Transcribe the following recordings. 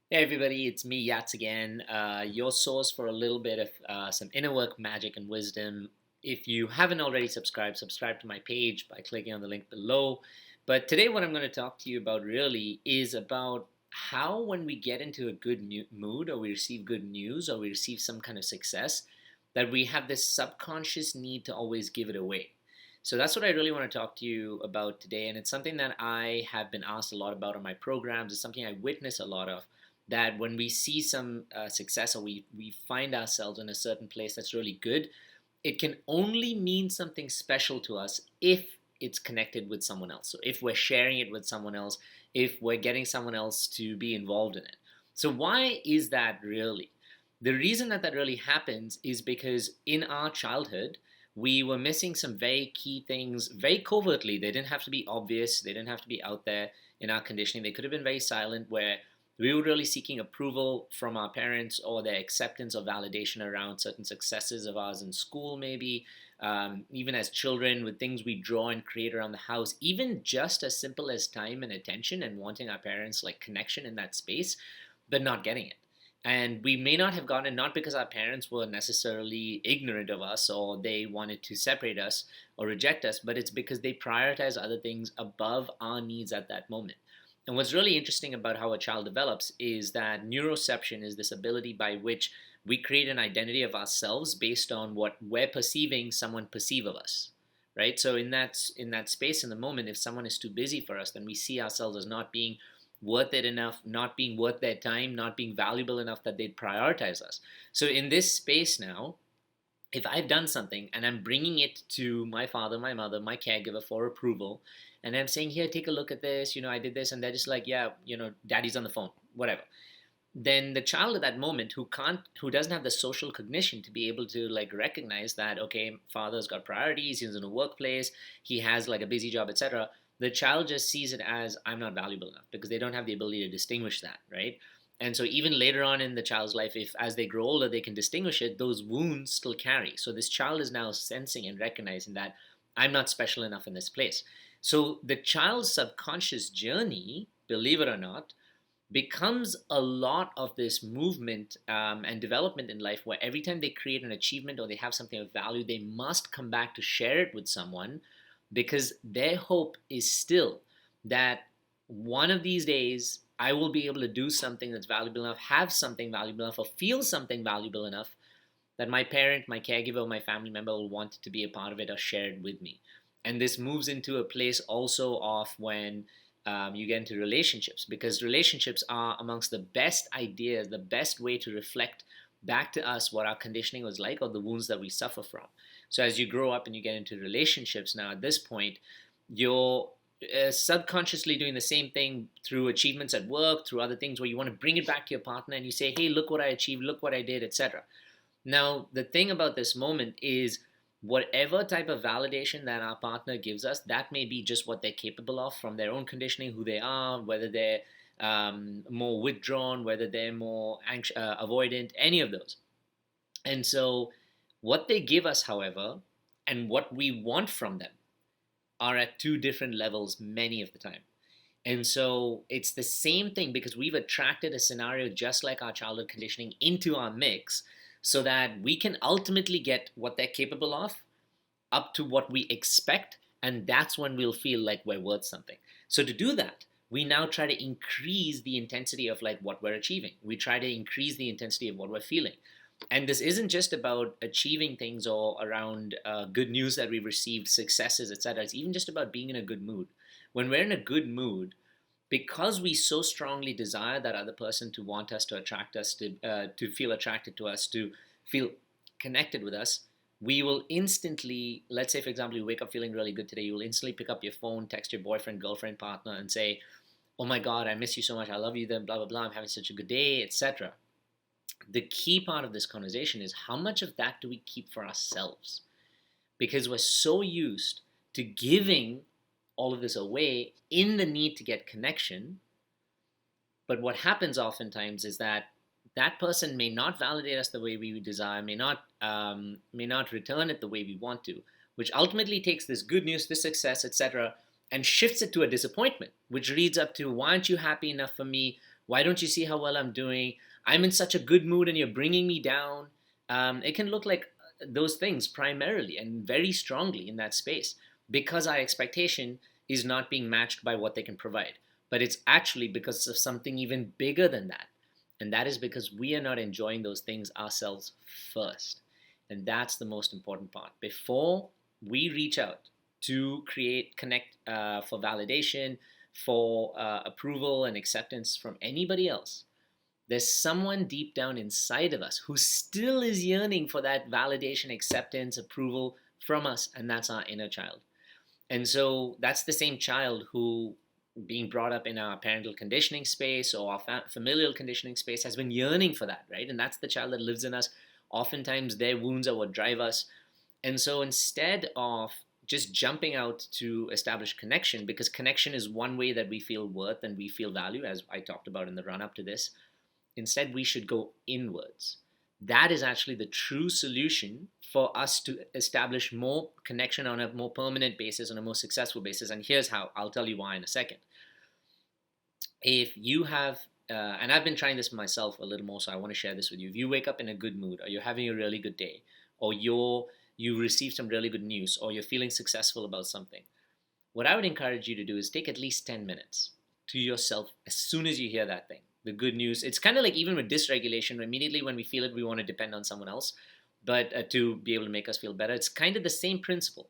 Hey everybody, it's me Yats again, your source for a little bit of some inner work, magic, and wisdom. If you haven't already subscribed, subscribe to my page by clicking on the link below. But today, what I'm going to talk to you about really is about how, when we get into a good mood, or we receive good news, or we receive some kind of success, that we have this subconscious need to always give it away. So that's what I really want to talk to you about today. And it's something that I have been asked a lot about on my programs. It's something I witness a lot of, that when we see some success, or we find ourselves in a certain place that's really good, it can only mean something special to us if it's connected with someone else. So if we're sharing it with someone else, if we're getting someone else to be involved in it. So why is that really? The reason that that really happens is because in our childhood, we were missing some very key things very covertly. They didn't have to be obvious, they didn't have to be out there in our conditioning. They could have been very silent, where we were really seeking approval from our parents, or their acceptance or validation around certain successes of ours in school, maybe. Even as children, with things we draw and create around the house, even just as simple as time and attention, and wanting our parents like connection in that space, but not getting it. And we may not have gotten it, not because our parents were necessarily ignorant of us, or they wanted to separate us or reject us, but it's because they prioritize other things above our needs at that moment. And what's really interesting about how a child develops is that neuroception is this ability by which we create an identity of ourselves based on what we're perceiving someone perceive of us. Right? So in that space, in the moment, if someone is too busy for us, then we see ourselves as not being worth it enough, not being worth their time, not being valuable enough that they'd prioritize us. So in this space now, if I've done something and I'm bringing it to my father, my mother, my caregiver for approval, and I'm saying, here, take a look at this, I did this, and they're just like, yeah, daddy's on the phone, whatever. Then the child at that moment, who doesn't have the social cognition to be able to like recognize that, okay, father's got priorities, he's in a workplace, he has like a busy job, etc. The child just sees it as, I'm not valuable enough, because they don't have the ability to distinguish that, right? And so even later on in the child's life, if as they grow older they can distinguish it, those wounds still carry. So this child is now sensing and recognizing that I'm not special enough in this place. So the child's subconscious journey, believe it or not, becomes a lot of this movement and development in life, where every time they create an achievement or they have something of value, they must come back to share it with someone, because their hope is still that one of these days I will be able to do something that's valuable enough, have something valuable enough, or feel something valuable enough that my parent, my caregiver, or my family member will want to be a part of it or share it with me. And this moves into a place also of when you get into relationships, because relationships are amongst the best ideas, the best way to reflect back to us what our conditioning was like, or the wounds that we suffer from. So as you grow up and you get into relationships now, at this point, you're subconsciously doing the same thing through achievements at work, through other things, where you want to bring it back to your partner and you say, hey, look what I achieved, look what I did, etc. Now, the thing about this moment is, whatever type of validation that our partner gives us, that may be just what they're capable of from their own conditioning, who they are, whether they're more withdrawn, whether they're more avoidant, any of those. And so, what they give us, however, and what we want from them are at two different levels many of the time. And so it's the same thing, because we've attracted a scenario just like our childhood conditioning into our mix, so that we can ultimately get what they're capable of up to what we expect. And that's when we'll feel like we're worth something. So to do that, we now try to increase the intensity of like what we're achieving. We try to increase the intensity of what we're feeling. And this isn't just about achieving things or around good news that we've received, successes, etc. It's even just about being in a good mood. When we're in a good mood, because we so strongly desire that other person to want us, to attract us, to feel attracted to us, to feel connected with us, we will instantly, let's say for example, you wake up feeling really good today, you will instantly pick up your phone, text your boyfriend, girlfriend, partner, and say, oh my god, I miss you so much, I love you, then blah blah blah, I'm having such a good day, etc. The key part of this conversation is, how much of that do we keep for ourselves? Because we're so used to giving all of this away in the need to get connection. But what happens oftentimes is that that person may not validate us the way we desire, may not return it the way we want to, which ultimately takes this good news, this success, etc., and shifts it to a disappointment, which leads up to, why aren't you happy enough for me? Why don't you see how well I'm doing? I'm in such a good mood and you're bringing me down. It can look like those things primarily and very strongly in that space because our expectation is not being matched by what they can provide. But it's actually because of something even bigger than that. And that is because we are not enjoying those things ourselves first. And that's the most important part. Before we reach out to create, connect for validation, for approval and acceptance from anybody else, there's someone deep down inside of us who still is yearning for that validation, acceptance, approval from us, and that's our inner child. And so that's the same child who, being brought up in our parental conditioning space or our familial conditioning space, has been yearning for that, right? And that's the child that lives in us. Oftentimes, their wounds are what drive us. And so instead of just jumping out to establish connection, because connection is one way that we feel worth and we feel value, as I talked about in the run up to this, instead we should go inwards. That is actually the true solution for us to establish more connection on a more permanent basis, on a more successful basis. And here's how. I'll tell you why in a second. If you have, and I've been trying this myself a little more, so I want to share this with you. If you wake up in a good mood, or you're having a really good day, or you receive some really good news, or you're feeling successful about something, what I would encourage you to do is take at least 10 minutes to yourself as soon as you hear that thing, the good news. It's kind of like even with dysregulation, immediately when we feel it, we want to depend on someone else, but to be able to make us feel better. It's kind of the same principle.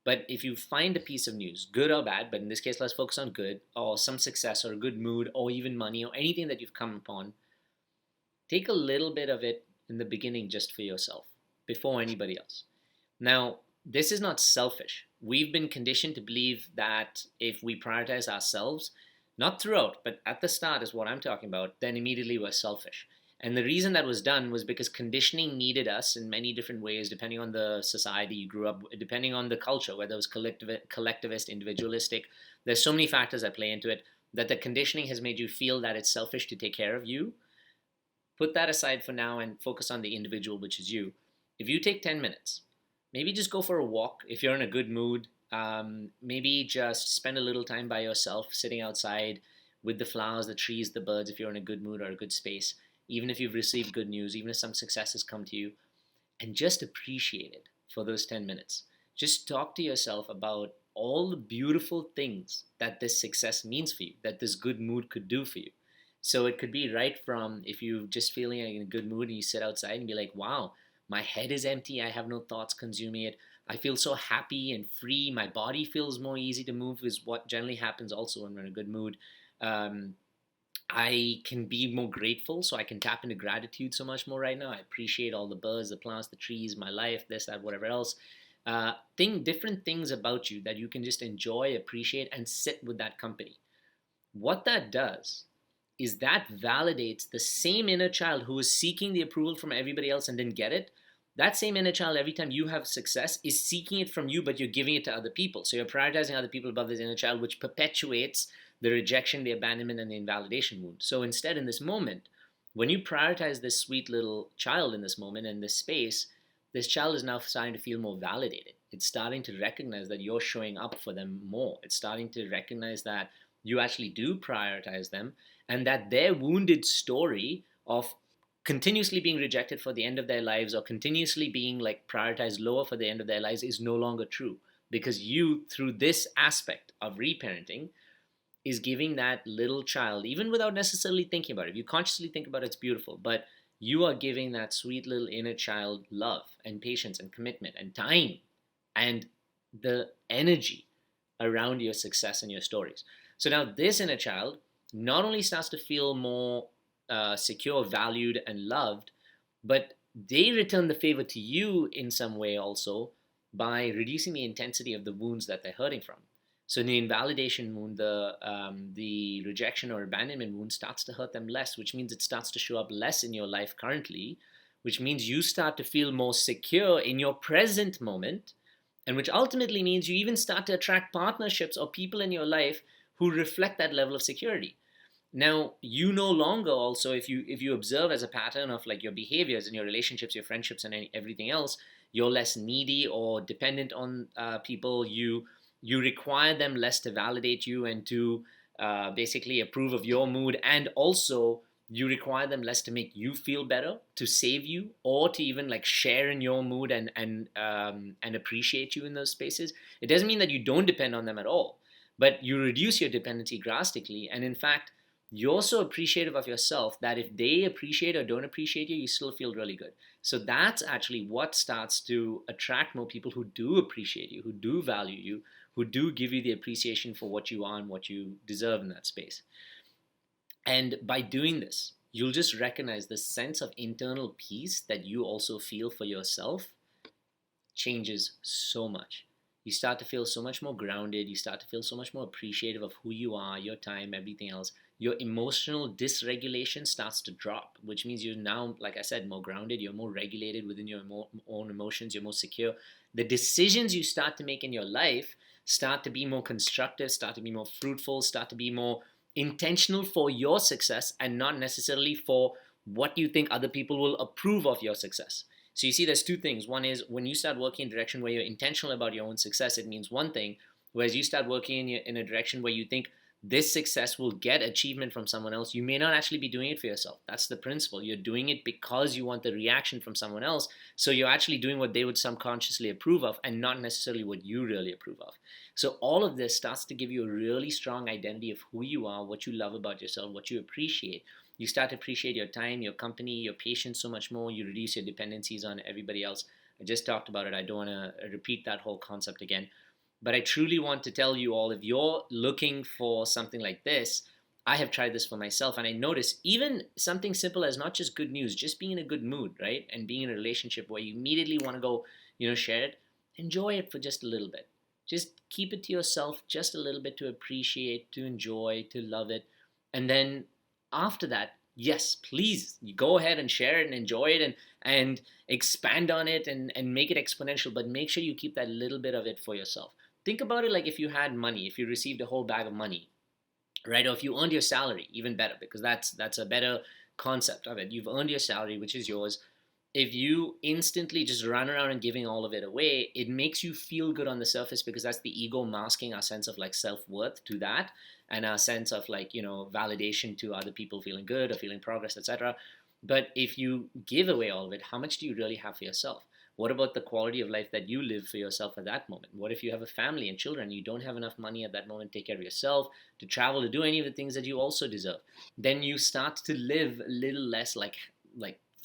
But if you find a piece of news, good or bad, but in this case, let's focus on good, or some success, or a good mood, or even money, or anything that you've come upon, take a little bit of it in the beginning just for yourself, before anybody else. Now, this is not selfish. We've been conditioned to believe that if we prioritize ourselves, not throughout, but at the start is what I'm talking about, then immediately we're selfish. And the reason that was done was because conditioning needed us in many different ways, depending on the society you grew up, depending on the culture, whether it was collectivist, individualistic. There's so many factors that play into it, that the conditioning has made you feel that it's selfish to take care of you. Put that aside for now and focus on the individual, which is you. If you take 10 minutes, maybe just go for a walk if you're in a good mood. Maybe just spend a little time by yourself, sitting outside with the flowers, the trees, the birds, if you're in a good mood or a good space, even if you've received good news, even if some successes come to you, and just appreciate it for those 10 minutes. Just talk to yourself about all the beautiful things that this success means for you, that this good mood could do for you. So it could be right from if you're just feeling in a good mood and you sit outside and be like, wow, my head is empty, I have no thoughts consuming it. I feel so happy and free. My body feels more easy to move, is what generally happens also when we're in a good mood. I can be more grateful, so I can tap into gratitude so much more right now. I appreciate all the birds, the plants, the trees, my life, this, that, whatever else. Different things about you that you can just enjoy, appreciate, and sit with that company. What that does is that validates the same inner child who is seeking the approval from everybody else and didn't get it. That same inner child, every time you have success, is seeking it from you, but you're giving it to other people. So you're prioritizing other people above this inner child, which perpetuates the rejection, the abandonment, and the invalidation wound. So instead, in this moment, when you prioritize this sweet little child in this moment, in this space, this child is now starting to feel more validated. It's starting to recognize that you're showing up for them more. It's starting to recognize that you actually do prioritize them, and that their wounded story of continuously being rejected for the end of their lives, or continuously being like prioritized lower for the end of their lives, is no longer true, because you, through this aspect of reparenting, is giving that little child, even without necessarily thinking about it. If you consciously think about it, it's beautiful, but you are giving that sweet little inner child love and patience and commitment and time and the energy around your success and your stories. So now this inner child not only starts to feel more secure, valued, and loved, but they return the favor to you in some way also by reducing the intensity of the wounds that they're hurting from. So the invalidation wound, the rejection or abandonment wound starts to hurt them less, which means it starts to show up less in your life currently, which means you start to feel more secure in your present moment, and which ultimately means you even start to attract partnerships or people in your life who reflect that level of security. Now, you no longer also, if you observe as a pattern of like your behaviors and your relationships, your friendships, and everything else, you're less needy or dependent on people. You require them less to validate you and to basically approve of your mood, and also you require them less to make you feel better, to save you, or to even like share in your mood and appreciate you in those spaces. It doesn't mean that you don't depend on them at all, but you reduce your dependency drastically. And in fact, you're so appreciative of yourself that if they appreciate or don't appreciate you, you still feel really good. So that's actually what starts to attract more people who do appreciate you, who do value you, who do give you the appreciation for what you are and what you deserve in that space. And by doing this, you'll just recognize the sense of internal peace that you also feel for yourself changes so much. You start to feel so much more grounded. You start to feel so much more appreciative of who you are, your time, everything else. Your emotional dysregulation starts to drop, which means you're now, like I said, more grounded. You're more regulated within your own emotions. You're more secure. The decisions you start to make in your life start to be more constructive, start to be more fruitful, start to be more intentional for your success and not necessarily for what you think other people will approve of your success. So you see, there's two things. One is when you start working in a direction where you're intentional about your own success, it means one thing. Whereas you start working in a direction where you think this success will get achievement from someone else, you may not actually be doing it for yourself. That's the principle. You're doing it because you want the reaction from someone else. So you're actually doing what they would subconsciously approve of and not necessarily what you really approve of. So all of this starts to give you a really strong identity of who you are, what you love about yourself, what you appreciate. You start to appreciate your time, your company, your patience so much more. You reduce your dependencies on everybody else. I just talked about it. I don't want to repeat that whole concept again. But I truly want to tell you all, if you're looking for something like this, I have tried this for myself, and I notice even something simple as not just good news, just being in a good mood, right? And being in a relationship where you immediately want to go, share it, enjoy it for just a little bit. Just keep it to yourself just a little bit to appreciate, to enjoy, to love it. And then after that, yes, please, you go ahead and share it and enjoy it and expand on it and make it exponential, but make sure you keep that little bit of it for yourself. Think about it like if you had money, if you received a whole bag of money, right? Or if you earned your salary, even better, because that's a better concept of it. You've earned your salary, which is yours. If you instantly just run around and giving all of it away, it makes you feel good on the surface because that's the ego masking our sense of like self-worth to that, and our sense of like, validation to other people feeling good or feeling progress, etc. But if you give away all of it, how much do you really have for yourself? What about the quality of life that you live for yourself at that moment? What if you have a family and children, you don't have enough money at that moment to take care of yourself, to travel, to do any of the things that you also deserve? Then you start to live a little less like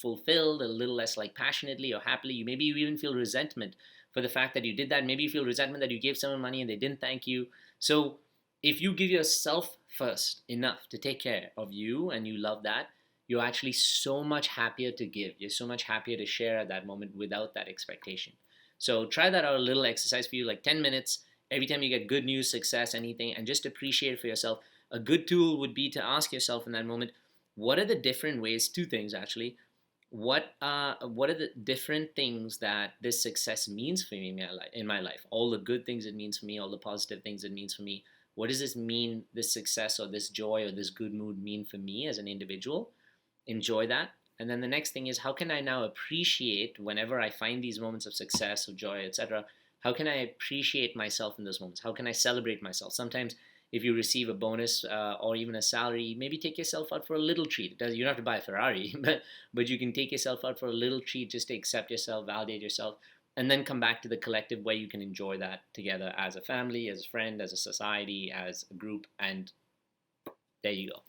fulfilled, a little less like passionately or happily. Maybe you even feel resentment for the fact that you did that. Maybe you feel resentment that you gave someone money and they didn't thank you. So if you give yourself first enough to take care of you and you love that, you're actually so much happier to give. You're so much happier to share at that moment without that expectation. So try that out, a little exercise for you, like 10 minutes every time you get good news, success, anything, and just appreciate it for yourself. A good tool would be to ask yourself in that moment, what are the different ways, two things actually, what are the different things that this success means for me in my life? All the good things it means for me, all the positive things it means for me. What does this mean, this success or this joy or this good mood mean for me as an individual? Enjoy that. And then the next thing is, how can I now appreciate whenever I find these moments of success, of joy, etc.? How can I appreciate myself in those moments? How can I celebrate myself? Sometimes if you receive a bonus or even a salary, maybe take yourself out for a little treat. You don't have to buy a Ferrari, but you can take yourself out for a little treat just to accept yourself, validate yourself, and then come back to the collective where you can enjoy that together as a family, as a friend, as a society, as a group, and there you go.